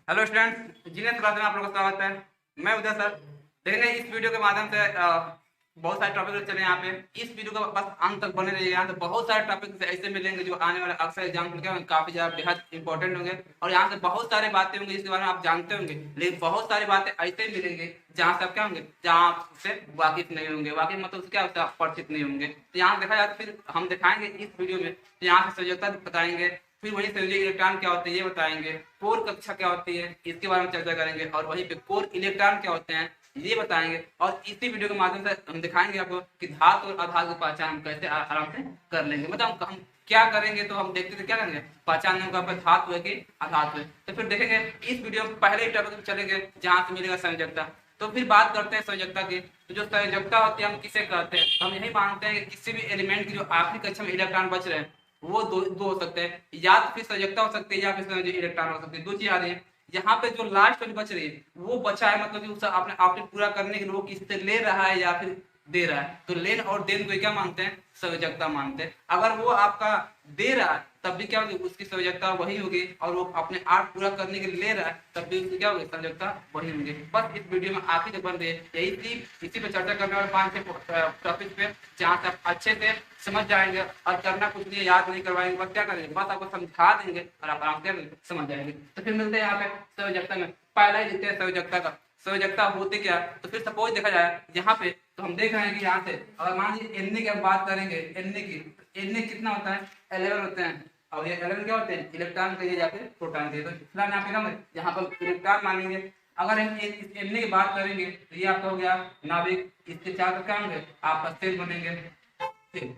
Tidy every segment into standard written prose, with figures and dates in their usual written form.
Hello students, genius class में आप लोगों का स्वागत है। मैं उदय सर। देखने इस वीडियो के माध्यम से बहुत सारे टॉपिक चले यहाँ पे। इस वीडियो का बस अंत तक बने रहिए। यहाँ से बहुत सारे टॉपिक ऐसे मिलेंगे जो आने वाले अक्सर एग्जाम के लिए काफी ज्यादा बेहद इंपॉर्टेंट होंगे और यहाँ से बहुत सारी बातें होंगी जिसके बारे में आप जानते होंगे, लेकिन बहुत सारी बातें ऐसे ही मिलेंगे जहाँ से आप क्या होंगे, जहाँ आप उससे वाकिफ नहीं होंगे। वाकिफ मतलब क्या होता है, आप परिचित नहीं होंगे। तो यहाँ देखा जाए तो फिर हम दिखाएंगे इस वीडियो में, तो यहाँ से संयोजकता बताएंगे, फिर वही संयोजक इलेक्ट्रॉन क्या होते हैं ये बताएंगे, कोर कक्षा क्या होती है इसके बारे में चर्चा करेंगे और वहीं पे कोर इलेक्ट्रॉन क्या होते हैं ये बताएंगे। और इसी वीडियो के माध्यम से हम दिखाएंगे आपको कि धातु और आधार की पहचान हम कैसे आराम से कर लेंगे। मतलब हम क्या करेंगे, तो हम देखते थे क्या करेंगे, पहचान होगा धातु है कि अधातु है। तो फिर देखेंगे इस वीडियो में पहले टॉपिक चलेंगे जहां से मिलेगा संयोजकता। तो फिर बात करते हैं संयोजकता की। तो जो संयोजकता होती है हम किसे कहते हैं, तो हम यही मानते हैं कि किसी भी एलिमेंट की जो आखिरी कक्षा में इलेक्ट्रॉन बच रहे हैं वो दो हो सकते हैं, या तो फिर संयोजकता हो सकती है या फिर संयोजक इलेक्ट्रॉन हो सकते हैं। दो चीज आ रही है यहाँ पे। जो लास्ट वाली बच रही है वो बचा है, मतलब कि उसे आपने आपने पूरा करने के लिए वो किससे ले रहा है या फिर दे रहा है। तो लेन और देन को क्या मानते हैं, संयोजकता मानते हैं। अगर वो आपका दे रहा है तब भी क्या होगी, उसकी संयोजकता वही होगी, और वो अपने आर्ट पूरा करने के लिए ले रहा है तब भी उसकी क्या होगी, संयोजकता वही होगी। बस इस वीडियो में आखिर जो बन रही है यही थी, इसी पे चर्चा करने वाले 5-6 टॉपिक पे, जहाँ से आप अच्छे से समझ जाएंगे और करना कुछ नहीं, याद नहीं करवाएंगे, बस क्या करेंगे, बस आपको समझा देंगे और आप आराम से समझ जाएंगे। तो फिर मिलते हैं यहाँ पे संयोजकता में। पहला ही देखते हैं संयोजकता का। संयोजकता होती क्या, तो फिर सपोज देखा जाए यहाँ पे, तो हम देख रहे हैं कि यहाँ से अगर मान लीजिए एन की हम बात करेंगे, एन कितना होता है, 11 होते हैं। और ये 11 क्या होते हैं, इलेक्ट्रॉन कहिए या फिर प्रोटॉन कहिए। तो फिलहाल यहाँ पे क्या होंगे, यहाँ पर इलेक्ट्रॉन मानेंगे। अगर हम एन की बात करेंगे तो ये आपका हो गया नाभिक, इसके चार क्या होंगे, आपका सेल बनेंगे, सेल,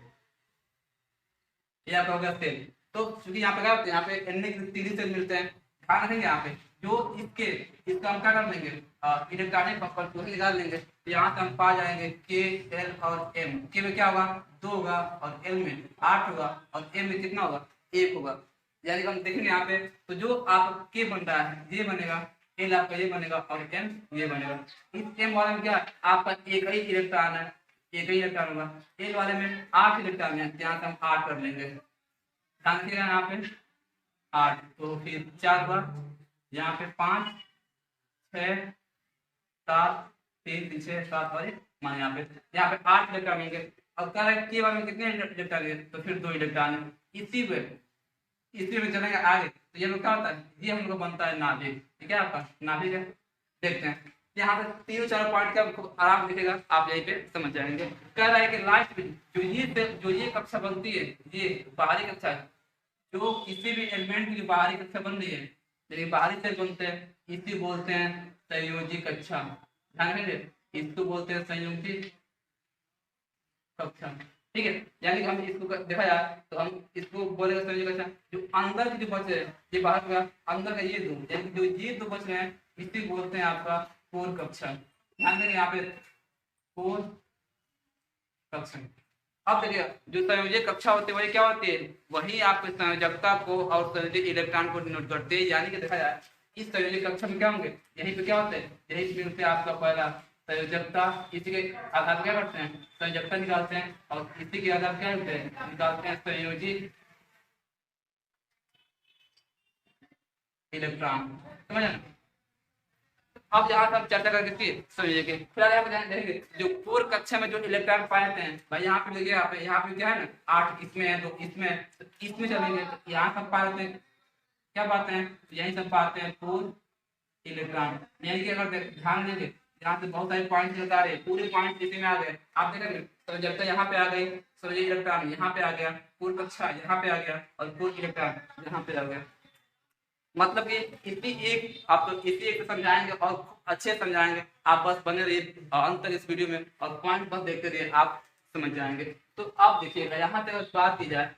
ये आपका हो गया सेल। तो क्योंकि यहाँ पे क्या होते हैं, यहाँ पे एन के 3 सेल मिलते हैं। ध्यान रखेंगे यहाँ पे जो इसका हम क्या कर लेंगे, इलेक्ट्रॉनिक कंफर्मेशन निकाल लेंगे। तो यहाँ से हम पा जाएंगे के, एल और एम। के में क्या होगा, 2 होगा, और एल में 8 होगा, और एम में कितना होगा, 1 होगा। यानी कि हम देखेंगे यहाँ पे, तो जो आपका के बन रहा है ये बनेगा, एल आपका ये बनेगा, और एम ये बनेगा। इस एम वाले में क्या आपका एक ही इलेक्ट्रॉन है, एक ही इलेक्ट्रॉन होगा। एल वाले में 8 इलेक्ट्रॉन है, यहाँ से हम 8 कर लेंगे। ध्यान रखिएगा यहाँ पे 8, तो फिर 4 हुआ, यहाँ पे 5, 6, 7, 3, 6, 7 और मान यहाँ पे 8 इलेक्ट्रॉन होंगे। अब कह रहा है के वाले में कितने इलेक्ट्रॉन है, तो फिर 2 इलेक्ट्रॉन है। इसी में चलेंगे आगे, तो ये लोग क्या होता है, ये हम लोग बनता है नाभिक। ठीक है, आपका नाभिक है। देखते हैं यहाँ पे 3-4 पॉइंट का आपको आराम दिखेगा, आप यहीं पे समझ जाएंगे। कह रहा है कि लास्ट में जो ये कक्षा बनती है, ये बाहरी कक्षा है। जो किसी भी एलिमेंट की जो बाहरी कक्षा बन रही है, लेकिन बाहरी सेल बनते हैं, इसी बोलते हैं संयोजी कक्षा। ध्यान रखेंगे, इसको बोलते हैं संयोजी कक्षा। ठीक है, यानी कि हम इसको देखा जाए तो हम इसको बोलेंगे संयोजी कक्षा। जो अंदर के जो बच रहे हैं, ये बाहर का अंदर का ये दो, यानी कि जो ये दो बच रहे हैं इसी बोलते हैं आपका कोर कक्षा। ध्यान देंगे यहाँ पे कोर कक्षा। अब देखिए जो संयोजक कक्षा होती है वही क्या होती है, वही आपके संयोजकता को और संयोजक इलेक्ट्रॉन को डिनोट करते हैं। यानी कि देखा जाए इस संयोजक कक्षा में क्या होंगे, यहीं पे क्या होते हैं, यहीं पे मिलते हैं आपका पहला संयोजकता। इसी के आधार पर क्या करते हैं, संयोजकता निकालते हैं, और इसी के आधार क्या होते हैं, निकालते हैं संयोजी इलेक्ट्रॉन। समझ ना। अब यहाँ से हम चर्चा करके समझिए। फिलहाल यहाँ पे ध्यान देंगे जो कोर कक्षा में जो इलेक्ट्रॉन पाए जाते हैं, भाई यहाँ पे देखिए, यहाँ पे क्या है ना, 8 इसमें है, तो इसमें चलेंगे, तो यहाँ सब पाते हैं, क्या पाते हैं, यही सब पाते हैं कोर इलेक्ट्रॉन। यानी कि अगर ध्यान देंगे यहाँ से बहुत सारे पॉइंट बता रहे हैं, पूरे पॉइंट इसी में आ गए। आप देखेंगे तो जब तक यहाँ पे आ गई, तो ये इलेक्ट्रॉन यहाँ पे आ गया, कोर कक्षा यहाँ पे आ गया, और कोर इलेक्ट्रॉन यहाँ पे आ गया। मतलब कि इसी एक आपको इसी एक समझाएंगे और अच्छे समझाएंगे। आप बस बने रहिए अंत तक इस वीडियो में, और पॉइंट बस देखते रहिए, आप समझ जाएंगे। तो अब देखिएगा यहाँ तक बात की जाए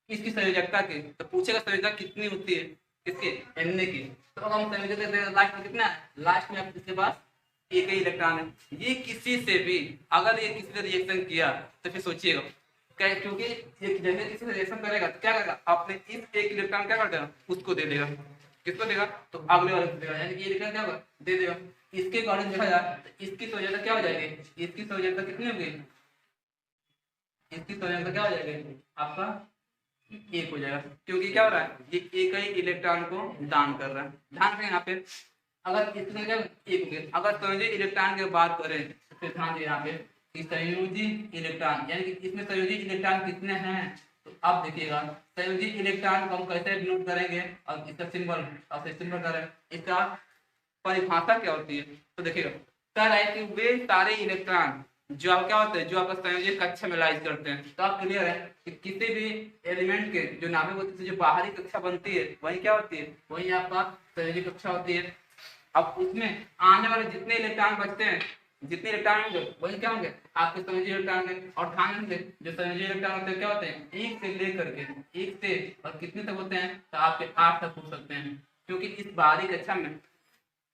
इसकी संयोजकता की, तो पूछेगा संयोजकता कितनी होती है, किसके, एन की। तो अब हम संयोजकता लास्ट में कितना है, लास्ट में आपके पास एक ही इलेक्ट्रॉन है। ये किसी से भी अगर ये किसी से रिएक्शन किया तो फिर सोचिएगा, क्योंकि ये जैसे किसी से रिएक्शन करेगा तो क्या करेगा, अपने इस एक इलेक्ट्रॉन क्या कर देगा, उसको दे देगा। किसको देगा, तो अगले वाले को देगा, यानी कि ये इलेक्ट्रॉन क्या होगा, दे देगा। इसके अकॉर्डिंग देखा जाए तो इसकी संयोजकता क्या हो जाएगी, इसकी संयोजकता कितनी होगी, इसकी संयोजकता क्या हो जाएगी आपका एक हो जाएगा, क्योंकि क्या हो रहा है, ये एक ही इलेक्ट्रॉन को दान कर रहा है। ध्यान रखें यहाँ पे, अगर इसमें क्या एक हो गया, अगर संयोजी इलेक्ट्रॉन की बात करें तो फिर ध्यान दें यहाँ पे कि संयोजी इलेक्ट्रॉन, यानी कि इसमें संयोजी इलेक्ट्रॉन कितने हैं, तो अब देखिएगा संयोजी इलेक्ट्रॉन को हम कैसे नोट करेंगे, और इसका सिंबल, और सिंबल करें, इसका परिभाषा क्या होती है, तो देखिएगा कह रहा है कि वे सारे इलेक्ट्रॉन जो आप क्या होते हैं, जो आपका संयोजी कक्षा में लाइज करते हैं। तो आप क्लियर है कि किसी भी एलिमेंट के जो नाभिक होती है, जो बाहरी कक्षा बनती है वही क्या होती है, वही आपका संयोजी कक्षा होती है। अब उसमें आने वाले जितने इलेक्ट्रॉन बचते हैं, जितने इलेक्ट्रॉन होंगे वही क्या होंगे, आपके संयोजी इलेक्ट्रॉन होंगे। और ध्यान रखेंगे जो संयोजी इलेक्ट्रॉन होते हैं क्या होते हैं, एक से लेकर के, एक से और कितने तक होते हैं, तो आपके 8 तक हो सकते हैं, क्योंकि इस बाहरी कक्षा में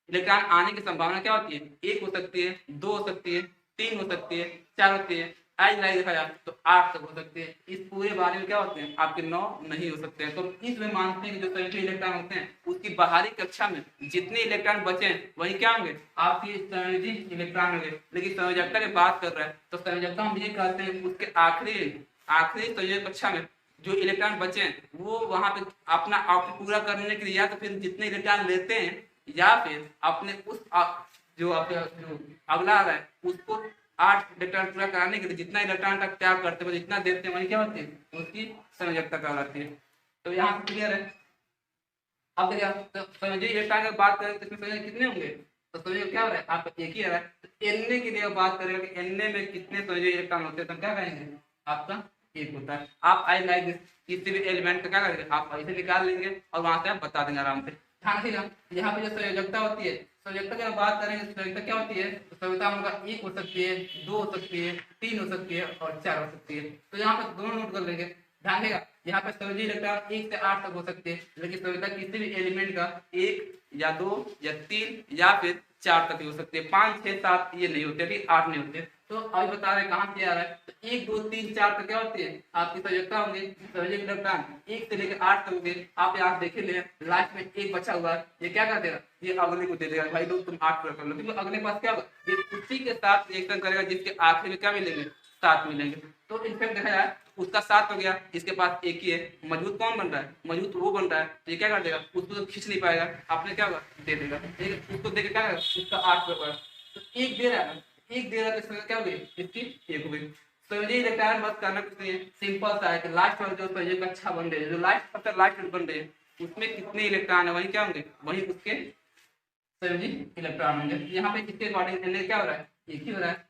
इलेक्ट्रॉन आने की संभावना क्या होती है, एक हो सकती है, दो हो सकती है, तीन हो सकती है, चार होती है, आज लाइक देखा जाए तो 8 तक हो सकती है। इस पूरे बारे में क्या होते हैं, आपके 9 नहीं हो सकते हैं। तो इसमें मानते हैं कि जो संयोजी इलेक्ट्रॉन होते हैं उसकी बाहरी कक्षा में जितने इलेक्ट्रॉन बचे हैं वही क्या होंगे, आपकी संयोजी इलेक्ट्रॉन होंगे। लेकिन संयोजकता की बात कर रहे हैं तो संयोजकता हम ये कहते हैं उसके आखिरी संयोजक कक्षा में जो इलेक्ट्रॉन बचे हैं वो वहां पे अपना आउटपुट पूरा करने के लिए या तो फिर जितने इलेक्ट्रॉन लेते हैं, या फिर अपने उस जो आपका जो अगला आ रहा है उसको 8 इलेक्ट्रॉन पूरा कराने के लिए जितना इलेक्ट्रॉन का त्याग करते हैं, जितना देते हैं, वही क्या होती है, उसकी संयोजकता कहलाती है। तो यहाँ से क्लियर है। अब देखिए तो संयोजी इलेक्ट्रॉन की बात करें तो इसमें संयोजक कितने होंगे, तो संयोजक क्या हो रहा है, आपका एक ही आ रहा है। तो Na की लिए बात करेंगे कि Na में कितने संयोजी इलेक्ट्रॉन होते हैं, तो क्या कहेंगे, आपका एक होता है। आप आई लाइक दिस, किसी भी एलिमेंट का क्या करेंगे, आप ऐसे निकाल लेंगे और वहां से आप बता देंगे आराम से। ध्यान रखिएगा यहाँ पे जो संयोजकता होती है, संयोजकता की बात करेंगे संयोजकता क्या होती है, तो संयोजकता हम एक हो सकती है, दो हो सकती है, तीन हो सकती है और 4 हो सकती है। तो यहाँ पे दोनों नोट कर लेंगे। ध्यान रखिएगा यहाँ पे संयोजी इलेक्ट्रॉन 1 से 8 तक हो सकते हैं, लेकिन संयोजकता किसी भी एलिमेंट का 1 या 2 या 3 या फिर 4 तक ही हो सकते हैं, 5 6 7 ये नहीं होते, ठीक 8 नहीं होते। तो अभी बता रहे कहाँ से आ रहा है, तो 1 2 3 4 तक क्या होती है, आपकी संयोजकता होंगे, संयोजक इलेक्ट्रॉन 1 से लेकर 8 तक होंगे। आप यहाँ देखे ले लास्ट में एक बचा हुआ है, ये क्या कर देगा, ये अगले को दे देगा, भाई लोग तुम 8 पूरा कर लो, क्योंकि अगले पास क्या होगा, ये उसी के साथ रिएक्शन करेगा जिसके आखिर में क्या मिलेंगे, 7 मिलेंगे। तो इनफैक्ट देखा जाए उसका 7 हो गया, इसके पास एक ही है, मजबूत कौन बन रहा है, मजबूत वो बन रहा है। तो ये क्या कर देगा, उसको तो खींच नहीं पाएगा, आपने क्या होगा दे देगा, उसको देकर क्या करेगा, उसका 8 पर पड़ा। तो एक दे रहा है, एक दे रहा है, तो क्या हो गई, इसकी एक हो गई। संयोजी इलेक्ट्रॉन बस करना कुछ नहीं है, सिंपल सा है कि लास्ट वाला जो संयोजक अच्छा बन रहे हैं, जो लास्ट सबसे लास्ट बन रहे हैं उसमें कितने इलेक्ट्रॉन है वही क्या होंगे, वही उसके संयोजी इलेक्ट्रॉन होंगे। यहाँ पे किसके अकॉर्डिंग क्या हो रहा है, एक ही हो रहा है।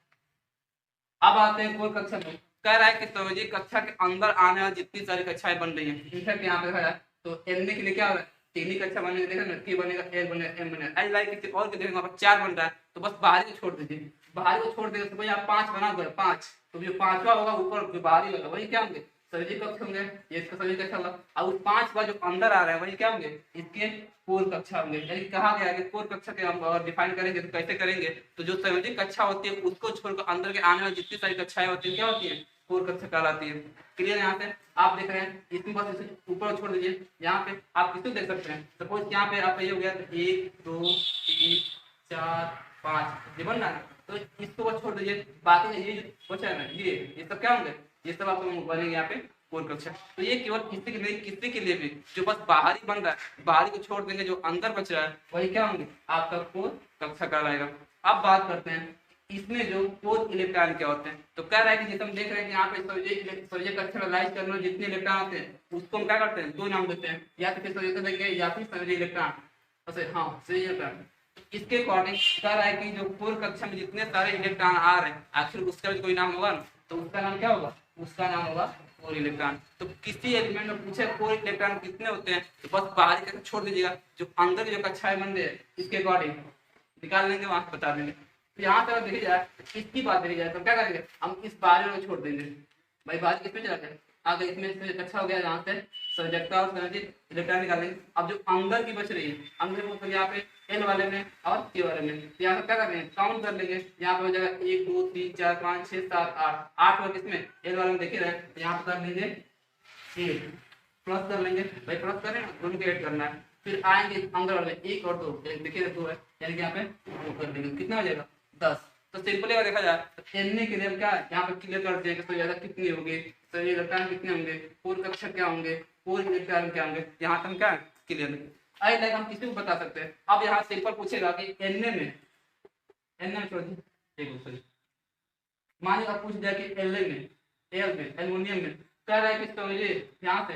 अब आते हैं कोर कक्षा में, कह रहा है कि संयोजी कक्षा के अंदर आने वाली जितनी सारी कक्षाएं बन रही हैं, इनफैक्ट यहाँ पे देखा जाए तो एन के लिए क्या हो रहा है, 3 ही कक्षा बनेगा, देखा ना, K बनेगा, L बनेगा, M बनेगा, एल लाइक किसी और के देखेंगे वहाँ पर 4 बन रहा है, तो बस बाहरी को छोड़ दीजिए, बाहरी को छोड़ देगा तो भाई आप 5 बना दो, 5, तो जो 5वां होगा ऊपर जो बाहरी होगा वही क्या होंगे, संयोजी कक्ष होंगे, ये इसका संयोजी कक्षा होगा। और उस 5 का जो अंदर आ रहा है वही क्या होंगे, इसके कोर कक्षा होंगे। यानी कहा गया है कि कोर कक्षा के हम डिफाइन करेंगे तो कैसे करेंगे, तो जो संयोजी कक्षा होती है उसको छोड़कर अंदर के आने वाली जितनी सारी कक्षाएं होती है क्या होती है, कोर कक्षा कहलाती है। क्लियर, यहाँ पे आप देख रहे हैं, इसमें बस इसे ऊपर छोड़ दीजिए। यहाँ पे आप किसको देख सकते हैं, सपोज यहाँ पे आपका ये हो गया 1 2 3 4 5 ये बन रहा है, तो इसको बस छोड़ दीजिए, बाकी ये जो बचा है ना ये सब क्या होंगे, ये सब आपको बनेंगे यहाँ पे कोर कक्षा। तो ये केवल किसी के लिए, किसी के लिए भी जो बस बाहरी बन रहा है, बाहरी को छोड़ देंगे, जो अंदर बच रहा है वही क्या होंगे, आपका कोर कक्षा कहलाएगा। अब बात करते हैं इसमें जो कोर इलेक्ट्रॉन क्या होते हैं, तो कह रहा है कि जैसे हम देख रहे हैं कि यहाँ पे संयोजक कक्षा में लाइज करने में जितने इलेक्ट्रॉन होते हैं उसको हम क्या करते हैं, 2 नाम देते हैं, या तो फिर संयोजक देंगे या फिर संयोजक इलेक्ट्रॉन, हाँ संयोजक इलेक्ट्रॉन। इसके अकॉर्डिंग कह रहा है कि जो कोर कक्षा में जितने सारे इलेक्ट्रॉन आ रहे हैं आखिर उसका भी कोई नाम होगा ना, तो उसका नाम क्या होगा, उसका नाम होगा कोर इलेक्ट्रॉन। तो किसी एलिमेंट में पूछे कोर इलेक्ट्रॉन कितने होते हैं, तो बस बाहरी कक्षा छोड़ दीजिएगा, जो अंदर की जो कक्षाएं बन रही है इसके अकॉर्डिंग निकाल लेंगे, वहां से बता देंगे। तो यहाँ से अगर देखी जाए, इसकी बात देखी जाए तो क्या करेंगे, हम इस बाहरी को छोड़ देंगे, भाई बाहरी किसमें चला गया, आगे इसमें कक्षा हो गया, यहाँ से संयोजकता और संयोजित इलेक्ट्रॉन निकालेंगे। अब जो अंदर की बच रही है, अंदर को यहाँ पे एल वाले में और के वाले में, तो यहाँ पे क्या कर रहे हैं, काउंट कर लेंगे, यहाँ पे हो जाएगा 1 2 3 4 5 6 7 8 8 वर्ग इसमें एल वाले में देखे रहे, तो यहाँ पे कर लीजिए 1 प्लस कर लेंगे, भाई प्लस करें ना, दोनों को ऐड करना है। फिर आएंगे अंदर वाले 1 और 2, देखिए 2 है, यानी कि यहाँ पे 2 कर देंगे, कितना हो जाएगा 10। तो सिंपली अगर देखा जाए तो एन के लिए हम क्या यहाँ पे क्लियर कर देंगे, तो ज्यादा कितनी होगी, संयोजी इलेक्ट्रॉन कितने होंगे, पूर्ण कक्षा क्या होंगे, पूर्ण इलेक्ट्रॉन क्या होंगे, यहाँ तक क्या क्लियर है। आई लाइक हम किसी को बता सकते हैं। अब यहाँ सिंपल पूछेगा कि एन में छोड़ दी, मान लीजिए पूछ दिया कि एल में, एल में, एल्युमिनियम में कह रहा है कि संयोजी यहाँ से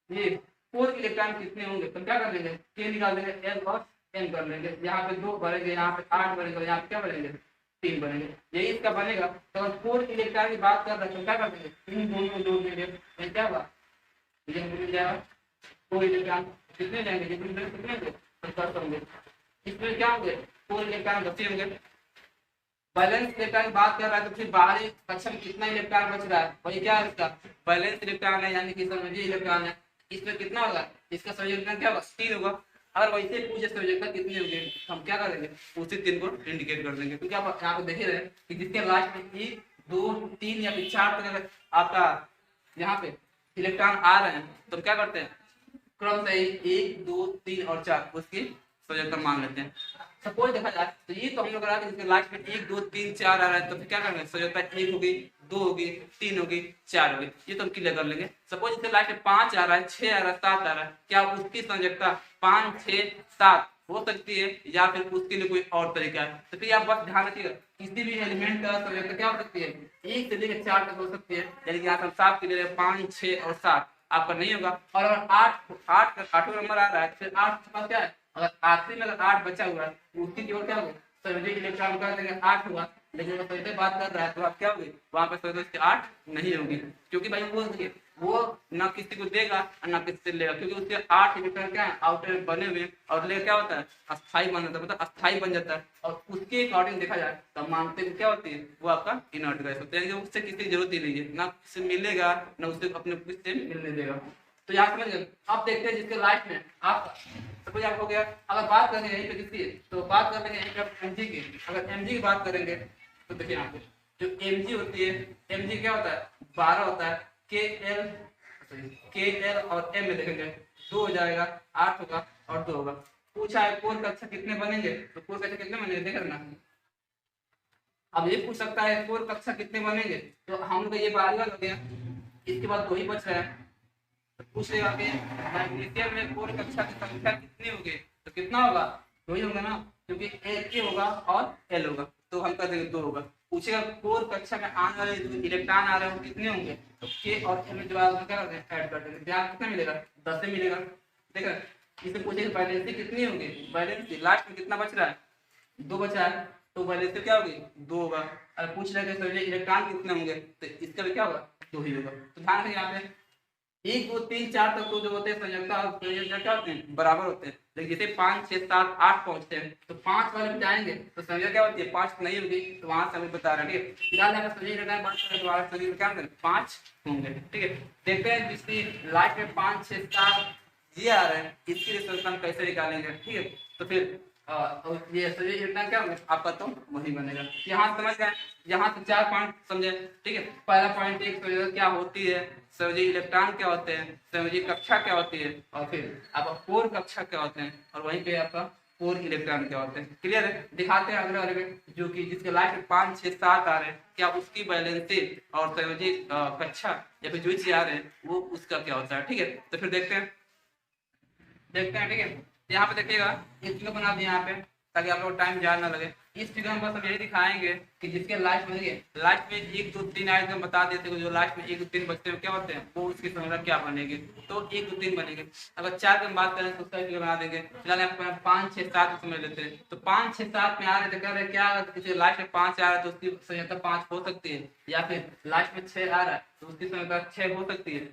ये 4 इलेक्ट्रॉन कितने होंगे, तो क्या कर लेंगे, के निकाल देंगे, एल और एन कर लेंगे, यहाँ पे 2 बनेंगे, यहाँ पे 8 बनेंगे, यहाँ पे क्या बनेंगे, 3 बनेंगे, यही इसका बनेगा। तो अगर 4 इलेक्ट्रॉन की बात कर रहे हैं तो क्या कर देंगे, इन दोनों को जोड़ देंगे, ये क्या होगा, ये मिल जाएगा 4 इलेक्ट्रॉन कितने लेंगे, ये कितने होंगे, 10 होंगे, इसमें क्या होंगे 4 इलेक्ट्रॉन बचे होंगे। बैलेंस इलेक्ट्रॉन की बात कर रहा है तो फिर बाहरी कक्षा में कितना इलेक्ट्रॉन बच रहा है, वही क्या है इसका बैलेंस इलेक्ट्रॉन है, यानी कि संयोजी इलेक्ट्रॉन है, इसमें कितना होगा, इसका संयोजी इलेक्ट्रॉन क्या होगा 3 होगा। अगर वैसे पूछे संयोजकता कितने होंगे, हम क्या करेंगे उसी 3 को इंडिकेट कर देंगे, क्योंकि आप यहाँ पे देख ही रहे कि जिसके लास्ट में 1 2 3 या फिर 4 तक आपका यहाँ पे इलेक्ट्रॉन आ रहे हैं तो क्या करते हैं क्रम से 1 2 3 और 4 उसकी संयोजकता मान लेते हैं। सपोज देखा जाए तो ये तो हम लोग जिसके लास्ट में 1 2 3 4 आ रहा है तो फिर क्या करेंगे संयोजकता 1 होगी 2 होगी 3 होगी 4 होगी, ये तो हम क्लियर कर लेंगे। सपोज इसके लास्ट में 5 आ रहा है 6 आ रहा है 7 आ रहा है, क्या उसकी संयोजकता 5 6 7 हो सकती है या फिर उसके लिए कोई और तरीका है। तो फिर आप बस ध्यान रखिएगा किसी भी एलिमेंट का संयोजकता क्या हो सकती है 1 से लेकर 4 तक हो सकती है, यानी कि यहाँ पर 7 के लिए 5 6 और 7 आपका नहीं होगा। और अगर 8 नंबर आ रहा है फिर 8 के पास क्या है, अगर आखिरी में अगर 8 बचा हुआ है उसकी केवल क्या होगा संयोजी इलेक्ट्रॉन कर देंगे 8 हुआ, लेकिन अगर संयोजक बात कर रहा है तो आप क्या होगी वहां पर संयोजक 8 नहीं होगी, क्योंकि भाई वो ना किसी को देगा और ना किसी से लेगा, क्योंकि उसके 8 इलेक्ट्रॉन क्या है आउटर बने हुए और ले क्या होता है अस्थाई बन जाता है, मतलब अस्थाई बन जाता है। और उसके अकॉर्डिंग देखा जाए तो मानते हैं क्या होती है वो आपका इनर्ट गैस होता है, उससे किसी की जरूरत ही नहीं है, ना किसी मिलेगा ना उससे अपने किससे मिलने देगा। तो यहाँ समझ गए। अब देखते हैं जिसके लाइफ में आप सपोज आप हो गया, अगर बात करें यहीं पे किसकी तो बात कर लेंगे यहीं पे एमजी की। अगर एमजी की बात करेंगे तो देखिए यहाँ पे जो एमजी होती है, एमजी क्या होता है 12 होता है, के एल और एम में देखेंगे 2 हो जाएगा 8 होगा और 2 होगा। पूछा है कोर कक्षा कितने बनेंगे, तो कोर कक्षा कितने बनेंगे देख रहे ना। अब ये पूछ सकता है कोर कक्षा कितने बनेंगे, तो हम लोग ये 12 हो गया, इसके बाद 2 ही बच रहा है, तो पूछ लेगा कि मैग्नीशियम में कोर कक्षा की संख्या कितनी होगी, तो कितना होगा 2 ही होगा ना, क्योंकि के होगा और एल होगा, तो हम कर देंगे 2 होगा। पूछेगा कोर कक्षा में आने वाले जो इलेक्ट्रॉन आ रहे हैं वो कितने होंगे, तो के और एल में जो क्या कर देंगे ऐड कर देंगे, यहाँ कितना मिलेगा 10 से मिलेगा। देखा इसे पूछेगा वैलेंसी कितनी होगी, वैलेंसी लास्ट में कितना बच रहा है 2 बचा है, तो वैलेंसी क्या होगी 2 होगा। अगर पूछ रहे हैं इलेक्ट्रॉन कितने होंगे तो इसका भी क्या होगा 2 ही होगा। तो ध्यान रखिए यहाँ पे 1 2 3 4 तक तो जो होते हैं संयोजकता और संयोजकता क्या होते हैं बराबर होते हैं, लेकिन जैसे 5 6 7 8 पहुंचते हैं तो 5 वाले पे जाएंगे तो संयोजकता क्या होती है 5 नहीं होगी, तो वहां से हमें बता रहे हैं। ठीक है, फिलहाल अगर संयोजकता बात करें तो हमारा संयोजक क्या होंगे 5 होंगे। ठीक है, देखते हैं जिसकी लाइफ में 5 6 7 ये आ रहे हैं इसके लिए संयोजकता हम कैसे निकालेंगे। ठीक है, तो फिर ये संयोजक इलेक्ट्रॉन क्या होंगे आपका तो वही बनेगा। यहाँ समझ गए, यहाँ से 4 पॉइंट समझे। ठीक है, पहला पॉइंट एक संयोजक क्या होती है, संयोजी इलेक्ट्रॉन क्या होते हैं, संयोजी कक्षा क्या होती है, और फिर आपका कोर कक्षा क्या होते हैं, और वहीं पे आपका कोर इलेक्ट्रॉन क्या होते हैं। क्लियर है, दिखाते हैं अगले वाले में जो कि जिसके लाइफ में 5 6 7 आ रहे हैं क्या उसकी वैलेंसी और संयोजी कक्षा या फिर जो चीज आ रहे हैं वो उसका क्या होता है। ठीक है, तो फिर देखते हैं। ठीक है, यहाँ पे देखिएगा इस फिगर बना दिया यहाँ पे ताकि आप लोग टाइम ज्यादा ना लगे। इस फिगर में बस हम यही दिखाएंगे कि जिसके लाइफ में 1 2 3 आए तो हम बता देते हैं जो लाइफ में 1 2 3 बचते हैं क्या होते हैं वो उसकी संख्या क्या बनेगी, तो 1 2 3 बनेंगे। अगर 4 की हम बात करें तो उसका फिगर बना देंगे। फिलहाल यहाँ 5 6 7 समझ लेते हैं, तो 5 6 7 में आ रहे थे कह रहे क्या किसी लाइफ में 5 आ रहा है तो उसकी संख्या 5 हो सकती है, या फिर लाइफ में 6 आ रहा है तो उसकी संख्या 6 हो सकती है,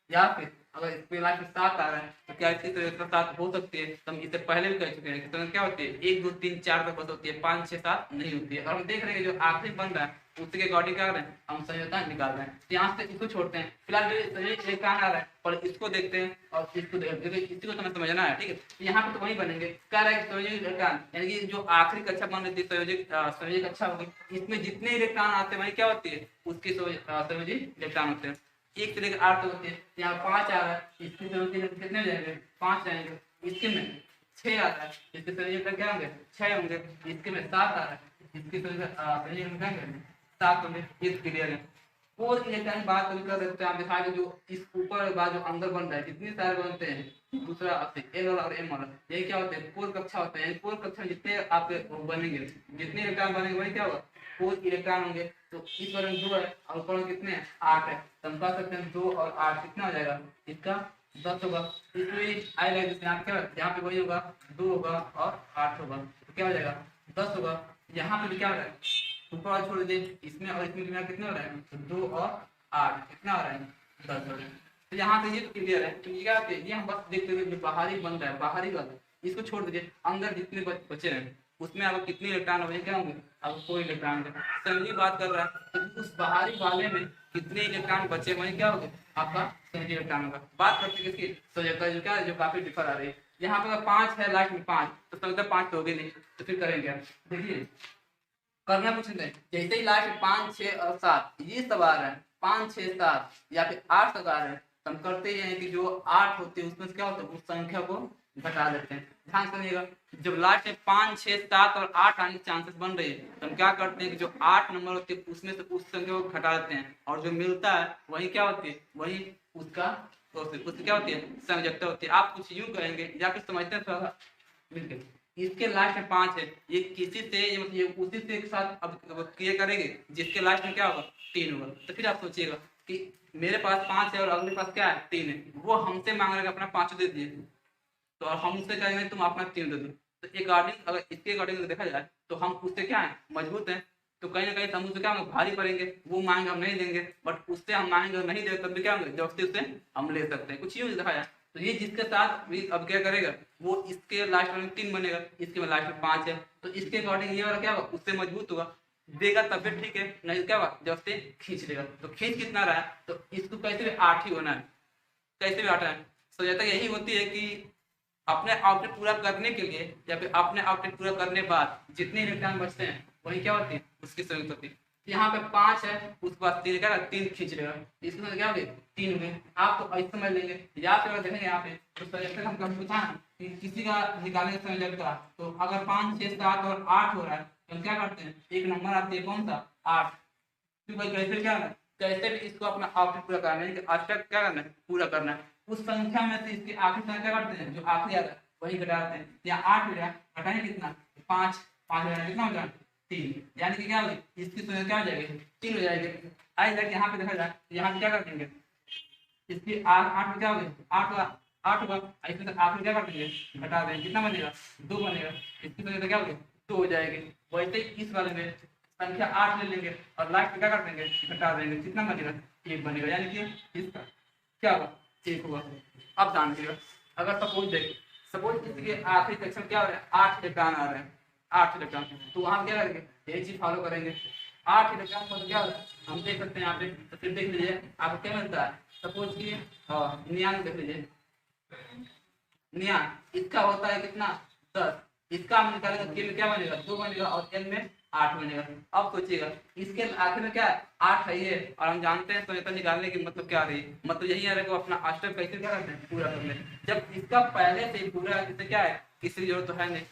या फिर अगर इसमें लाइफ में 7 आ रहा है तो क्या इसकी संयोजकता 7 हो सकती है। तो हम इससे पहले भी कह चुके हैं कि क्या होती है 1 2 3 4 तक बस होती है, 5 6 7 नहीं होती है। और हम देख रहे हैं जो आखिरी बन रहा है उसके अकॉर्डिंग क्या कर रहे हैं हम संयोजकता निकाल रहे हैं। तो यहाँ से इसको छोड़ते हैं, फिलहाल जो इलेक्ट्रॉन आ रहा है और इसको देखते हैं और इसको देखते हैं, इसी को तुम्हें समझना है। ठीक है, तो यहाँ पे तो वही बनेंगे कह रहा है संयोजक इलेक्ट्रॉन यानी कि जो आखिरी कक्षा बन रही थी संयोजक कक्षा होगी, इसमें जितने इलेक्ट्रॉन आते हैं वही क्या होती है उसकी संयोजी इलेक्ट्रॉन होते हैं। 1 से लेकर 8 तक होती है, यहाँ 5 आ रहा है इसकी संयोजकता कितने हो जाएंगे 5 जाएंगे, इसके में 6 आ रहा है इसके संयोजकता क्या होंगे 6 होंगे, इसके में 7 आ रहा है इसकी संयोजकता क्या होंगे 7 होंगे। ये क्लियर है। कोर इलेक्ट्रॉन की बात कभी कर रहे थे आप दिखा के जो इस ऊपर के बाद जो अंदर बन रहा है जितने सारे बनते हैं दूसरा एल वाला और एम वाला, यही क्या होते हैं कोर कक्षा होते हैं। कोर कक्षा में जितने आपके बनेंगे जितने इलेक्ट्रॉन बनेंगे वही क्या होगा कोर इलेक्ट्रॉन होंगे। तो इस बार में 2 है और ऊपर में कितने हैं 8 है, तो हम कह सकते हैं 2 और 8 कितना हो जाएगा इसका 10 होगा। इसमें आई लाइक यहाँ पे क्या यहाँ पे वही होगा 2 होगा और 8 होगा, तो क्या हो जाएगा 10 होगा। यहाँ पे भी क्या हो रहा है ऊपर वाला छोड़ दीजिए, इसमें और इसमें कितना हो रहा है तो 2 और 8 कितना हो रहा है 10 हो रहा है। तो यहाँ से ये तो क्लियर है। तो ये क्या होते हैं ये हम बस देखते हुए जो बाहरी बन रहा है बाहरी वाला इसको छोड़ दीजिए, अंदर जितने बचे हैं उसमें आपको कितने इलेक्ट्रॉन होंगे क्या होंगे अब कोई इलेक्ट्रॉन होंगे। समझी बात कर रहा है तो उस बाहरी वाले में कितने इलेक्ट्रॉन बचे वही क्या होगा आपका सही इलेक्ट्रॉन होगा। बात करते हैं किसकी संयोजकता जो क्या जो काफी डिफर आ रही है। यहाँ पे अगर 5 है लास्ट में 5 तो संयोजकता 5 तो होगी नहीं, तो फिर करेंगे देखिए करना कुछ नहीं जैसे ही लास्ट 5 6 और 7 ये सब आ रहा है 5 6 7 या फिर 8 तक आ रहे हैं तो हम करते हैं कि जो 8 होते हैं उसमें क्या होता है उस संख्या को घटा देते हैं। ध्यान सुनिएगा जब लास्ट में 5 6 7 और 8 आने के चांसेस बन रहे हैं तो हम क्या करते हैं कि जो 8 नंबर होते हैं उसमें से उस संख्या को घटा देते हैं और जो मिलता है वही क्या होती है वही उसका उसकी क्या होती है संयोजकता होती है। आप कुछ यूं कहेंगे या फिर समझते हैं थोड़ा मिलकर इसके लास्ट में 5 है ये किसी से ये उसी से एक साथ अब क्लियर करेंगे जिसके लास्ट में क्या होगा 3 होगा। तो फिर आप सोचिएगा कि मेरे पास 5 है और अगले पास क्या है 3 है, वो हमसे मांग रहे अपना 5 दे दिए तो हम उससे कहेंगे तुम अपना 3 दे दो। तो अकॉर्डिंग अगर इसके अकॉर्डिंग देखा जाए तो हम उससे क्या है मजबूत हैं, तो कहीं ना कहीं हम उससे क्या होंगे भारी पड़ेंगे। वो मांगे हम नहीं देंगे बट उससे हम मांगेंगे और नहीं देंगे तब भी क्या होंगे जबरदस्ती उससे हम ले सकते हैं। कुछ यूँ देखा जाए तो ये जिसके साथ भी अब क्या करेगा वो इसके लास्ट में 3 बनेगा इसके में लास्ट में 5 है तो इसके अकॉर्डिंग ये वाला क्या होगा उससे मजबूत होगा देगा तब भी ठीक है नहीं क्या होगा जब से खींच लेगा। तो खींच कितना रहा है तो इसको कैसे भी 8 ही होना है कैसे भी 8 है। तो यही होती है कि अपने आउटपुट पूरा करने के लिए या फिर अपने आउटपुट पूरा करने के बाद जितने इलेक्ट्रॉन बचते हैं वही क्या होती है उसकी संयुक्त होती है। यहाँ पे 5 है उसके बाद 3 क्या 3 खींच लेगा इसमें क्या हो गए 3 हो गए। आप तो ऐसे समझ लेंगे या फिर देखेंगे यहाँ पे तो संयोजकता हम कभी पूछा है कि किसी का निकालने का संयोजकता तो अगर 5 6 7 और 8 हो रहा है तो क्या करते हैं एक नंबर आती है कौन सा 8 तो भाई कैसे क्या है कैसे भी इसको अपना आउटपुट पूरा करना है आज तक क्या करना है पूरा करना है। उस संख्या में से इसकी आखिरी संख्या करते हैं जो आखिरी आता है वही घटाते हैं। यहाँ 8 हो गया घटाएं कितना 5 5 घटाएं कितना हो जाए 3 यानी कि क्या होगी इसकी संख्या क्या हो जाएगी 3 हो जाएगी। आई जाके यहाँ पे देखा जाए यहाँ क्या कर देंगे इसकी 8 में क्या होगी 8 होगा इसमें से आखिरी क्या कर देंगे घटा देंगे कितना बनेगा 2 बनेगा इसकी संख्या क्या होगी 2 हो जाएगी। वैसे ही इस वाले में संख्या 8 ले लेंगे और लास्ट में क्या कर देंगे घटा देंगे कितना बनेगा 1 बनेगा यानी कि इसका क्या होगा 1 होगा। अब ध्यान दीजिएगा अगर सपोज इसके आखिरी सेक्शन क्या हो रहा है 8 इलेक्ट्रॉन आ रहे हैं 8 इलेक्ट्रॉन तो वहां क्या करेंगे यही चीज फॉलो करेंगे 8 इलेक्ट्रॉन को क्या हो रहा है हम देख सकते हैं यहाँ पे। तो फिर देख लीजिए आपको क्या मिलता है सपोज की 99 देख लीजिए 99 इसका होता है कितना 10 इसका हम निकालेंगे के में क्या बनेगा 2 बनेगा और एल में 8 बनेगा। अब सोचिएगा इसके आखिर में क्या है 8 है ये और हम जानते हैं संयोजकता निकालने की मतलब क्या आ रही है मतलब यही आ रहा है कि अपना अष्टक कैसे क्या करते हैं पूरा कर ले। जब इसका पहले से पूरा इससे क्या है किसी की जरूरत तो है नहीं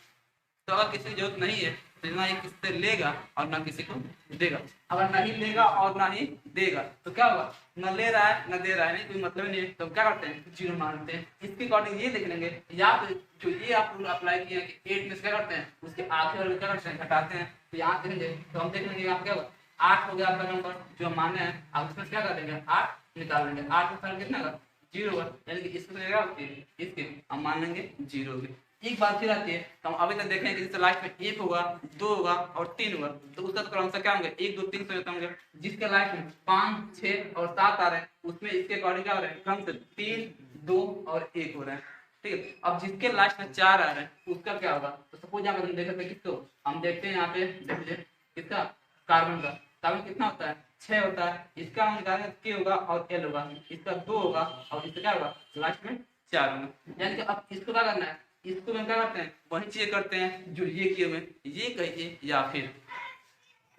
तो अगर किसी की जरूरत नहीं है तो ना ये किससे लेगा और ना किसी को देगा। अगर नहीं लेगा और ना ही देगा तो क्या होगा न ले रहा है न दे रहा है नहीं कोई मतलब नहीं है तो क्या करते हैं 0 मानते हैं। इसके अकॉर्डिंग ये देख लेंगे या फिर जो ये आप रूल अप्लाई किए हैं कि 8 में से क्या करते हैं उसके आखिर वाले क्या करते हैं घटाते हैं। तो यहाँ देखेंगे तो हम देख लेंगे यहाँ क्या होगा 8 हो गया आपका नंबर जो हम माने हैं आप उसमें क्या कर देंगे 8 निकाल लेंगे 8 में कितना होगा 0 होगा यानी कि इसमें क्या होती है इसके हम मान लेंगे 0 होगी। एक बात फिर आती है तो हम अभी तक देखें कि लास्ट में 1 होगा 2 होगा और 3 होगा तो उसका क्रमशः क्या होंगे 1 2 3 से होंगे। जिसके लास्ट में 5 6 और 7 आ रहे हैं उसमें इसके अकॉर्डिंग क्या हो रहा है क्रम से 3 2 और 1 हो रहा है ठीक है। अब जिसके लास्ट में 4 आ रहे हैं उसका क्या होगा तो सपोज यहाँ पर हम देख सकते हैं किसको हम देखते हैं यहाँ पे देख लीजिए किसका कार्बन का कार्बन कितना होता है 6 होता है इसका हम निकालेंगे के होगा और एल होगा इसका 2 होगा और इसका क्या होगा लास्ट में 4 होगा। यानी कि अब इसको क्या करना है इसको हम क्या करते हैं वही चीज करते हैं जो ये किए हुए ये कहिए या फिर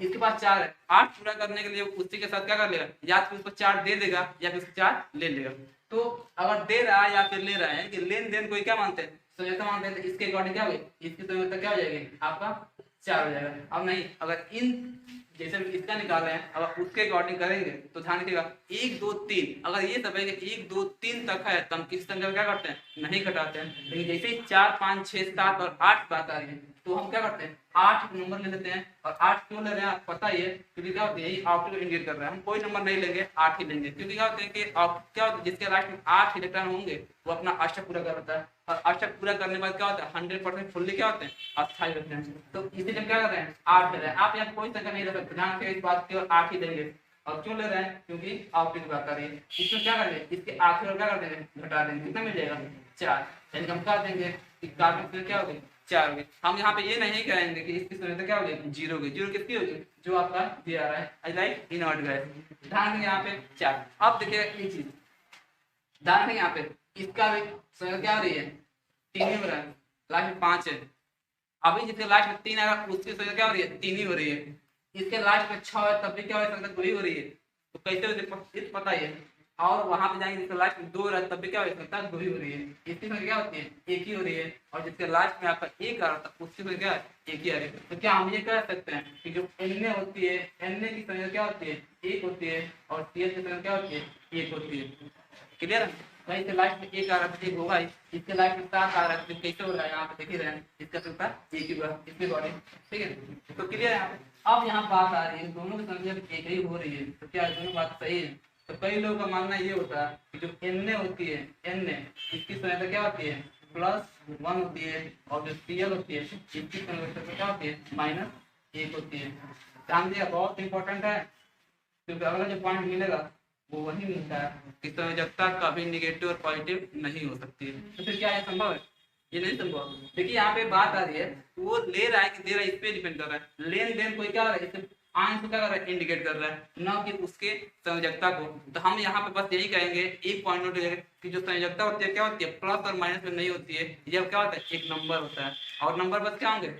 इसके पास 4 है 8 पूरा करने के लिए उसी के साथ क्या कर लेगा या तो उसको 4 दे देगा या फिर उसको 4 ले लेगा। तो अगर दे रहा है या फिर ले रहा है कि लेन देन कोई क्या मानते हैं संयोजकता मानते हैं तो इसके अकॉर्डिंग क्या होगी इसकी संयोजकता क्या हो जाएगी आपका 4 हो जाएगा। अब नहीं, अगर इन जैसे हम इसका निकाल रहे हैं अगर उसके अकॉर्डिंग करेंगे तो ध्यान रखिएगा 1 2 3, अगर ये सब है कि 1 2 3 तक है तो हम किस संख्या को क्या करते हैं, नहीं घटाते हैं। लेकिन जैसे ही 4 5 6 7 और 8 बात आ रही है तो हम क्या करते हैं 8 नंबर ले लेते हैं। और 8 क्यों ले रहे हैं आपको पता ही है, क्योंकि क्या होती है यही ऑक्टेव इंडिकेट कर रहा है। हम कोई नंबर नहीं लेंगे 8 ही लेंगे, क्योंकि क्या होता है कि क्या होता है जिसके लास्ट में 8 इलेक्ट्रॉन होंगे वो अपना अष्टक पूरा करता है। और अष्टक पूरा करने के बाद क्या होता है 100% फुल्ली क्या होते हैं अस्थायी होते हैं। तो इसीलिए हम क्या कर रहे हैं 8 ले रहे हैं। आप यहाँ कोई संख्या नहीं ले सकते, ध्यान रखिए इस बात केवल 8 ही लेंगे। और क्यों ले रहे हैं, क्योंकि आउटपुट बात कर रही है। इसमें क्या करेंगे इसके आखिर में क्या कर देंगे घटा देंगे, कितना मिल जाएगा 4। यानी हम क्या देंगे कार्बन क्या होगी 4 होगी। हम यहाँ पे ये नहीं कहेंगे कि इसकी संख्या क्या होगी 0 होगी। 0 किसकी होगी जो आपका दिया रहा है लाइक इनवर्ट गैस। ध्यान रखिए यहाँ पे 4। अब देखिए एक चीज ध्यान रखिए यहाँ पे इसका भी संख्या क्या हो रही है 3 ही हो रहा है, लास्ट में 5 है। अभी जिसके लास्ट में 3 आएगा उसकी संख्या क्या हो रही है 3 ही हो रही है। इसके लास्ट में 6 है तब भी क्या हो सकता है 2 ही हो रही है। तो कैसे होती है पता ही है। और वहां पे जाएंगे जिसके लास्ट में 2 रहा तब भी क्या हो सकता है 2 ही हो रही है। इसकी संख्या क्या होती है 1 ही हो रही है। और जिसके लास्ट में आपका 1 आ रहा था उसकी संख्या 1 ही आ रही है। तो क्या हम ये कह सकते हैं कि जो Na होती है Na की संख्या क्या होती है 1 होती है और Cl की संख्या क्या होती है 1 होती है। क्लियर है। भाई इसके लास्ट में 1 आ रहा था 1 होगा ही, इसके लास्ट में 7 आ रहा है तो कैसे हो रहा है यहाँ पे देख ही रहे हैं इसका संख्या 1 ही होगा इसके अकॉर्डिंग। ठीक है तो क्लियर है यहाँ पे। अब यहाँ बात आ रही है दोनों की संख्या 1 ही हो रही है तो क्या दोनों बात सही है। तो कई लोगों का मानना ये होता है कि जो Na होती है Na इसकी संख्या क्या होती है +1 होती है और जो Cl होती है इसकी संख्या क्या होती है -1 होती है। ध्यान दिया बहुत इंपॉर्टेंट है क्योंकि अगला जो पॉइंट मिलेगा वो वही मिलता है कि संयोजकता कभी निगेटिव और पॉजिटिव नहीं हो सकती है। तो फिर क्या है संभव है ये नहीं संभव। देखिए यहाँ पे बात आ रही है वो ले रहा है कि दे रहा है इस पे डिपेंड कर रहा है। लेन देन कोई क्या कर रहा है इससे आंसर को क्या कर रहा है इंडिकेट कर रहा है न कि उसके संयोजकता को। तो हम यहाँ पे बस यही कहेंगे एक पॉइंट नोट करेंगे कि जो संयोजकता होती है क्या होती है प्लस और माइनस में नहीं होती है। ये क्या होता है एक नंबर होता है और नंबर बस क्या होंगे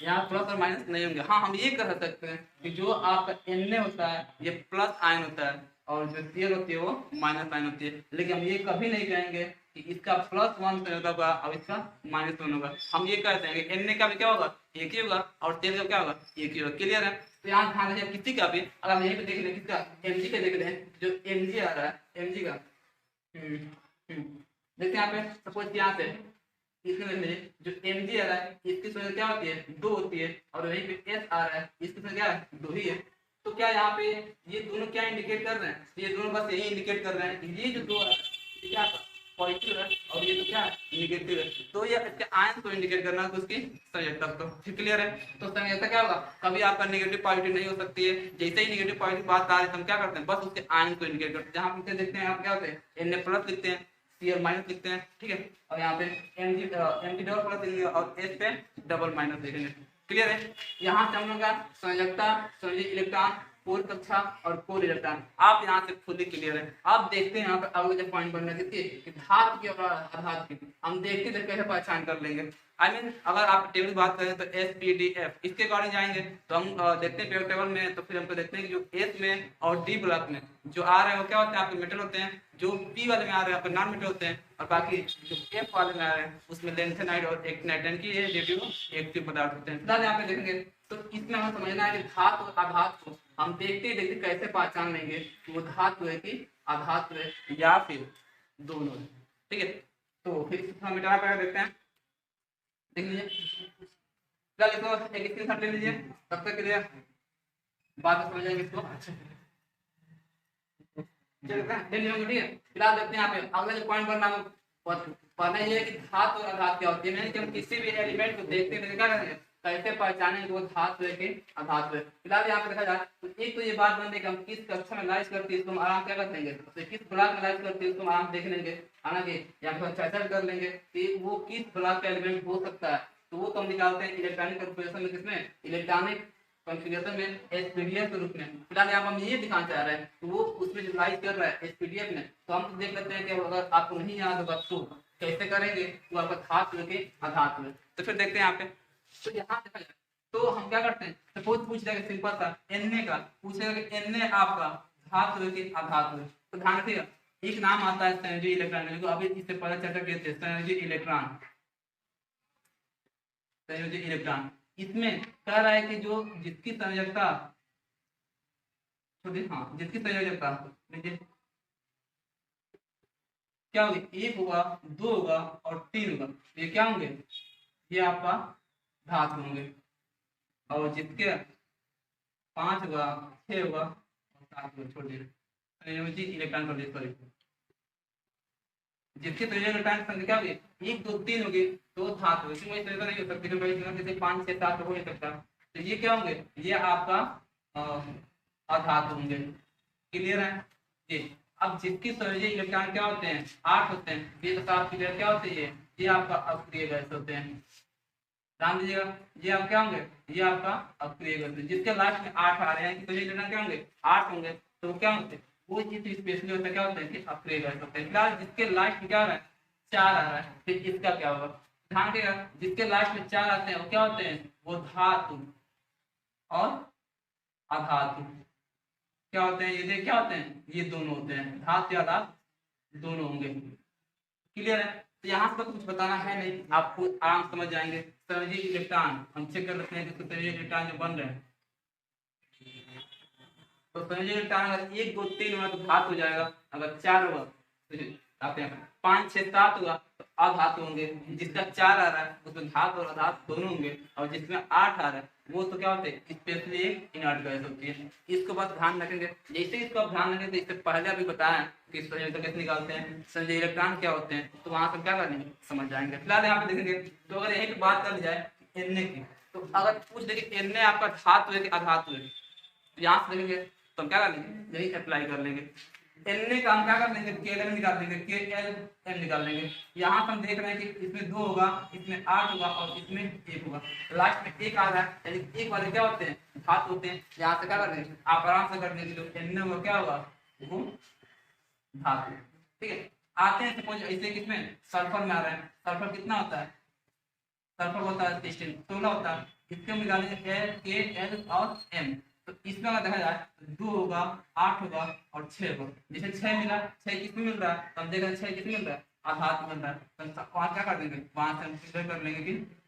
यहाँ प्लस और माइनस नहीं होंगे। हाँ हम ये कह सकते हैं कि जो आपका Na होता है ये प्लस आयन होता है और जो Cl होती है वो माइनस आयन होती है। लेकिन हम ये कभी नहीं कहेंगे कि इसका +1 संयोजकता होगा और इसका -1 होगा। हम ये कहते हैं कि Na का भी क्या होगा 1 ही होगा और Cl का क्या होगा 1 ही होगा। क्लियर है। तो यहाँ ध्यान रखिए किसी का भी अगर हम यहीं पे देख लें किसका Mg का देख लें जो Mg आ रहा है Mg का देखते हैं यहाँ पे सपोज यहाँ पे इसमें जो Mg आ रहा है इसकी संख्या क्या होती है 2 होती है और वहीं पे S आ रहा है इसकी संख्या क्या है 2 ही है। तो क्या यहाँ पे ये दोनों क्या इंडिकेट कर रहे हैं ये दोनों बस यही इंडिकेट कर रहे हैं कि ये जो दो है ये क्या पॉजिटिव है और ये तो क्या है निगेटिव है। तो ये इसके आयन को इंडिकेट करना है तो उसकी संयोजकता को। क्लियर है। तो संयोजकता क्या होगा कभी आपका नेगेटिव पॉजिटिव नहीं हो सकती है। जैसे ही नेगेटिव पॉजिटिव बात आ रही है हम क्या करते हैं बस उसके आयन को इंडिकेट करते हैं। जहाँ हम देखते हैं आप क्या होते हैं Na+ लिखते हैं Cl- लिखते हैं। ठीक है और यहाँ पे Mg डबल प्लस और S पे डबल माइनस लिखेंगे। क्लियर है। यहाँ से हम लोग का संयोजकता संयोजित इलेक्ट्रॉन कोर कक्षा और कोर इलेक्ट्रॉन आप यहाँ से फुली क्लियर है। आप देखते हैं यहाँ पे अगले जो पॉइंट बनना है कि धातु की और अधातु की हम देखते थे कैसे पहचान कर लेंगे। आई मीन अगर आप टेबल बात करें तो SPDF इसके अकॉर्डिंग जाएंगे तो हम देखते हैं पेरियोडिक टेबल में। तो फिर हमको देखते हैं कि जो S में और D ब्लॉक में जो आ रहे हैं वो क्या होते हैं आपके मेटल होते हैं। जो P वाले में आ रहे हैं आपके नॉन मेटल होते हैं और बाकी जो F वाले में आ रहे हैं उसमें लेंथेनाइड और एक्टिनाइड की रेडियो एक्टिव पदार्थ होते हैं। फिलहाल यहाँ पे देखेंगे तो इसमें हमें समझना है कि धातु और अधातु को हम देखते देखते कैसे पहचान लेंगे कि वो धातु है कि अधातु है या फिर दोनों है। ठीक है तो फिर हम मिटाना पड़ेगा देखते हैं देख लीजिए। चल इसको एक स्क्रीनशॉट ले लीजिए तब तक के लिए बात समझ जाएंगे इसको। चलिए ठीक है। फिलहाल देखते हैं यहाँ पे अगला जो पॉइंट बनना पढ़ना ये है कि धातु और अधातु क्या होती है। यानी कि हम किसी भी एलिमेंट को देखते हैं क्या करेंगे कैसे पहचानेंगे कि वो धातु है कि अधातु है। फिलहाल यहाँ पे देखा जाए तो एक तो ये बात बन रही है कि हम किस कक्षा में लाइज करते हैं इसको हम आराम क्या कर लेंगे तो किस ब्लॉक में लाइज करते हैं इसको हम आराम देख लेंगे। हालांकि यहाँ पे चर्चा कर लेंगे कि वो किस ब्लॉक का एलिमेंट हो सकता है। तो वो तो हम निकालते हैं इलेक्ट्रॉनिक कॉन्फ़िगरेशन में किसमें इलेक्ट्रॉनिक कॉन्फ़िगरेशन में SPDF के रूप में। फिलहाल यहाँ हम ये दिखाना चाह रहे हैं तो वो उसमें जो लाइज कर रहा है SPDF में तो हम देख लेते हैं कि अगर आपको नहीं याद होगा तो कैसे करेंगे वो आपका धातु के अधातु है। तो फिर देखते हैं यहाँ पे तो यहाँ देखा जाए तो हम क्या करते हैं सपोज पूछ लेंगे सिंपल सा Na का पूछेगा कि Na आपका धातु है कि अधातु है। तो ध्यान रखिएगा एक नाम आता है संयोजी इलेक्ट्रॉन। अभी इससे पहले चर्चा किए थे संयोजी इलेक्ट्रॉन संयोजी इलेक्ट्रॉन इसमें कह रहा है कि जो जिसकी संयोजकता जिसकी संयोजकता देखिए क्या होगी, 1 होगा, 2 होगा और 3 होगा, ये क्या होंगे, ये आपका धातु होंगे। और जिसके 5 होगा, 6 होगा और 7 होगा, छोड़ देना इलेक्ट्रॉन प्रोड्यूस सॉरी, जिसके संयोजक इलेक्ट्रॉन संख्या क्या होगी, 1 2 3 होगी, तो धातु इसमें कोई संयोजन नहीं हो सकती, तो जैसे 5 6 7 हो नहीं सकता, तो ये क्या होंगे, ये आपका अधातु होंगे। क्लियर है जी। अब जिसकी संयोजक इलेक्ट्रॉन क्या होते हैं, 8 होते हैं, ये तो 7 क्लियर क्या होते हैं, ये आपका अक्रिय गैस होते हैं। ध्यान दीजिएगा, ये आप क्या होंगे, ये आपका अक्रिय गैस, जिसके लास्ट में 8 आ रहे हैं, तो ये इलेक्ट्रॉन क्या होंगे, 8 होंगे, तो क्या होते, वो चीज स्पेशली होता है, क्या होता है कि अक्रिय गैस होते हैं। फिलहाल जिसके लास्ट में क्या आ रहा है, 4 आ रहा है, फिर इसका क्या होगा, ध्यान देगा, जिसके लास्ट में 4 आते हैं वो क्या होते हैं, वो धातु और अधातु क्या होते हैं, ये क्या होते हैं, ये दोनों होते हैं, धातु या धातु दोनों होंगे। क्लियर है, तो यहाँ से तो कुछ बताना है नहीं, आपको आराम समझ जाएंगे। संयोजक इलेक्ट्रॉन हम चेक कर लेते हैं कि संयोजक इलेक्ट्रॉन जो बन रहे हैं, तो संयोजक इलेक्ट्रॉन अगर 1 2 3 होगा तो धातु हो जाएगा, अगर 4 होगा तो आप यहाँ 5 6 7 होगा तो अधातु होंगे, जिसका 4 आ रहा है उसमें धातु और अधातु दोनों होंगे, और जिसमें 8 आ रहा है वो तो क्या होते हैं, स्पेशली एक इनर्ट गैस होती है। इसको बस ध्यान रखेंगे, जैसे इसको आप ध्यान रखेंगे, इससे पहले अभी बताया कि संयोजक कैसे निकालते हैं, संयोजक इलेक्ट्रॉन क्या होते हैं, तो वहां से क्या करेंगे समझ जाएंगे। फिलहाल यहाँ पे देखेंगे, तो अगर यही पे बात कर जाए Na की, तो अगर पूछ दे कि Na आपका धातु है कि अधातु है, तो यहाँ से देखेंगे तो हम क्या कर लेंगे, यही अप्लाई कर लेंगे। Na का हम क्या कर लेंगे, KL निकाल लेंगे, KLM निकाल लेंगे। यहाँ से हम देख रहे हैं कि इसमें 2 होगा, इसमें 8 होगा और इसमें 1 होगा, लास्ट में 1 आ रहा है, यानी 1 वाले क्या होते हैं, धातु होते हैं। यहाँ से क्या कर लेंगे, आप आराम से कर लेंगे, तो Na होगा क्या होगा, वो धातु। ठीक है, आते हैं सपोज ऐसे किसमें, सल्फर में आ रहा है, सल्फर कितना होता है, सल्फर होता है 16 होता है, इसके हम निकालेंगे KL और M, तो इसमें अगर देखा जाए तो 2 होगा, 8 होगा और 6 होगा। जैसे 6 मिला, 6 किसमें मिल रहा है, तो हम देख रहे हैं 6 किसमें मिल रहा है, आधातु मिल रहा है, तो वहां क्या कर देंगे, वहां से हम क्लियर कर लेंगे कि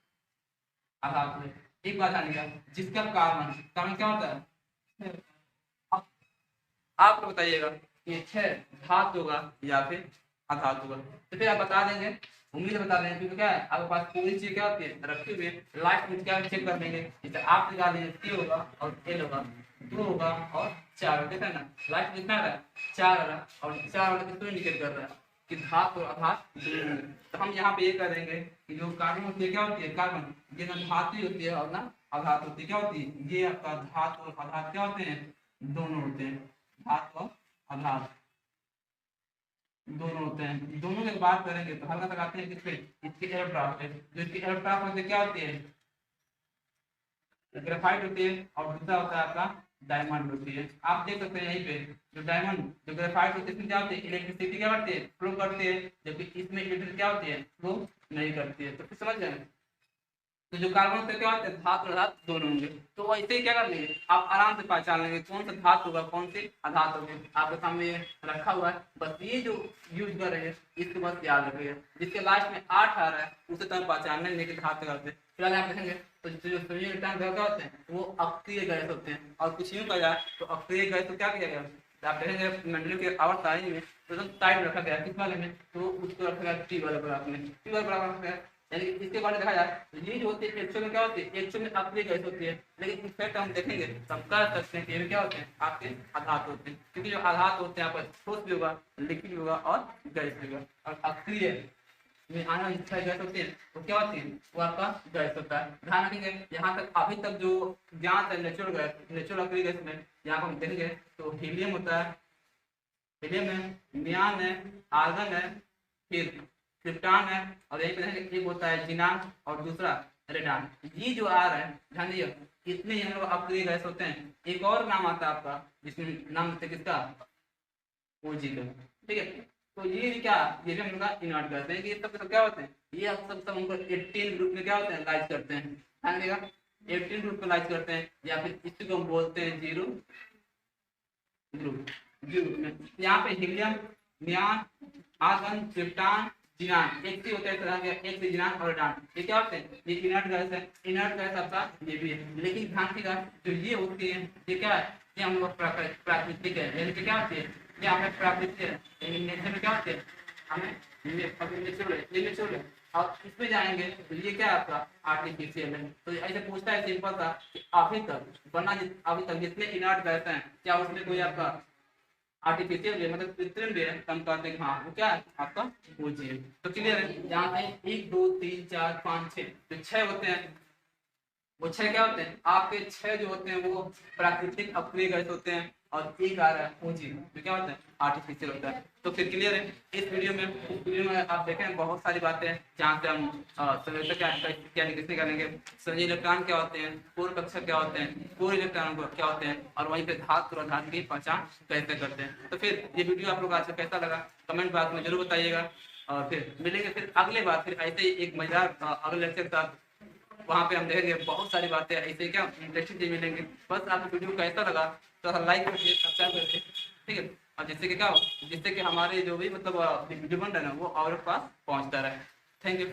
आधातु है। एक बात आने का, जिसका कार्बन क्या होता है, आप बताइएगा कि 6 धातु होगा या फिर अधातु होगा, तो फिर आप बता देंगे, उम्मीद बता देंगे, क्योंकि क्या है आपके पास पूरी चीज क्या होती है रखी हुई है, लास्ट में क्या चेक कर लेंगे, जैसे आप निकाल लेंगे K होगा और L होगा, 2 होगा और 4 होगा, ना लास्ट में कितना आ रहा है, 4 आ रहा है, और 4 वाला किसको इंडिकेट कर रहा है कि धातु और अधातु दोनों होंगे। तो हम यहाँ पे ये कर देंगे कि जो कार्बन होती है क्या होती है, कार्बन ये ना धातु होती है और ना अधातु होती है, क्या होती है, ये आपका धातु और अधातु क्या होते हैं, दोनों होते हैं, धातु और अधातु दोनों होते हैं। दोनों की बात करेंगे तो हल्का तक आते हैं किस पे, इसके इलेक्ट्रॉन पे, जो इसकी इलेक्ट्रॉन होती है क्या होती है, ग्रेफाइट होती है, और दूसरा होता है आपका डायमंड होती है। आप देख सकते हैं यहीं पे जो डायमंड जो ग्रेफाइट होती है इसमें क्या होती है, इलेक्ट्रिसिटी क्या करती है, फ्लो करती है, जबकि इसमें इलेक्ट्रिसिटी क्या होती है, फ्लो नहीं करती है। तो फिर समझ जाए, तो जो कार्बन से क्या होते हैं धातु और अधातु दोनों होंगे, तो वैसे ही क्या कर लेंगे, आप आराम से पहचान लेंगे कौन सा धातु होगा कौन सी अधातु होगी, आपके सामने रखा हुआ है, बस ये जो यूज कर रहे हैं इसको बस याद रखिएगा। जिसके लास्ट में 8 आ रहा है उसे तो हम पहचान लेंगे कि धातु करते हैं। फिलहाल आप देखेंगे तो जो संयोजक इलेक्ट्रॉन क्या होते हैं वो अक्रिय गैस होते हैं, और कुछ यूं कहा जाए तो अक्रिय गैस तो क्या किया गया, आप देखेंगे मंडली के आवर्त सारणी में तो एकदम टाइट रखा गया, किस वाले में, तो उसको रखा गया T वाले ग्राफ में, T वाले ग्राफ रखा गया। यानी इसके बारे में देखा जाए तो ये जो होती है एक्चुअल में क्या होती है, एक्चुअल में अक्रिय गैस होती है, लेकिन इफेक्ट हम देखेंगे तो हम कह सकते हैं कि ये क्या होते हैं आपके आधातु होते हैं, क्योंकि जो आधातु होते हैं यहाँ पर ठोस भी होगा, लिक्विड भी होगा और गैस भी होगा। और अक्रिय में आना इच्छा गैस होती है तो क्या होती है, वो आपका गैस होता है। ध्यान रखेंगे, यहाँ तक अभी तक जो ज्ञात है नेचुरल गैस, नेचुरल अक्रिय गैस में यहाँ पर हम देखेंगे तो हीलियम होता है, हीलियम है, नियान है, आर्गन है, फिर क्रिप्टॉन है, और यही पे एक होता है जिनान और दूसरा रेडान। ये जो आ रहा है ध्यान दीजिए, इतने ही हम लोग अक्रिय गैस होते हैं। एक और नाम आता है आपका जिसमें नाम होता है किसका, ओजी का, ठीक है। तो ये क्या, ये भी हम लोग इनर्ट गैस है, ये सब क्या होते हैं, ये सब हमको 18 ग्रुप में क्या होते हैं लाइज करते हैं, ध्यान देगा 18 ग्रुप में लाइज करते हैं, या फिर इसी को हम बोलते हैं जीरो ग्रुप में। यहाँ पे हीलियम, नियान, आर्गन, क्रिप्टॉन, जिनान, एक से होता है तरह के, एक से जिनान और डान, ये क्या होते हैं, ये इनर्ट गैस है, इनर्ट गैस आपका ये भी है। लेकिन ध्यान रखिएगा जो ये होती है ये क्या है, ये हम लोग प्राकृतिक है, यानी कि क्या होती है, ये हमें प्राकृतिक है, लेकिन नेचर में क्या होते हैं हमें, ये अभी नेचुरल है और इसमें जाएंगे तो ये क्या है आपका आर्टिफिशियल है। तो ऐसे पूछता है सिंपल सा कि अभी तक अभी तक जितने इनर्ट गैस हैं क्या उसमें कोई आपका आर्टिफिशियल है, मतलब कृत्रिम भी है, तो हम कहते हैं हाँ वो क्या है आपका पूज्य है। तो क्लियर है, यहाँ पे 1 2 3 4 5 6 तो 6 होते हैं, वो 6 क्या होते हैं आपके, 6 जो होते हैं वो प्राकृतिक अक्रिय गैस होते हैं और एक आ रहा है पूंजी जो क्या होता है आर्टिफिशियल होता है। तो फिर क्लियर है, इस वीडियो में आप देखें बहुत सारी बातें हैं जहाँ से हम संयोजक क्या किसने करेंगे, संयोजी इलेक्ट्रॉन क्या होते हैं, पूर्व कक्षक क्या होते हैं, पूर्व इलेक्ट्रॉन क्या होते हैं, और वहीं पे धातु और धातु की पहचान कैसे करते हैं। तो फिर ये वीडियो आप लोग आज से कैसा लगा कमेंट बॉक्स में जरूर बताइएगा, और फिर मिलेंगे फिर अगले बार फिर ऐसे ही एक मजेदार अगले लेक्चर के साथ। वहाँ पे हम देखेंगे बहुत सारी बातें ऐसे क्या इंटरेस्टिंग चीज मिलेंगे। बस आपको वीडियो कैसा लगा तो लाइक करिए, सब्सक्राइब करिए, ठीक है, और जिससे कि क्या हो, जिससे कि हमारे जो भी मतलब वीडियो बन रहा है ना वो और पास पहुँचता रहे। Thank you.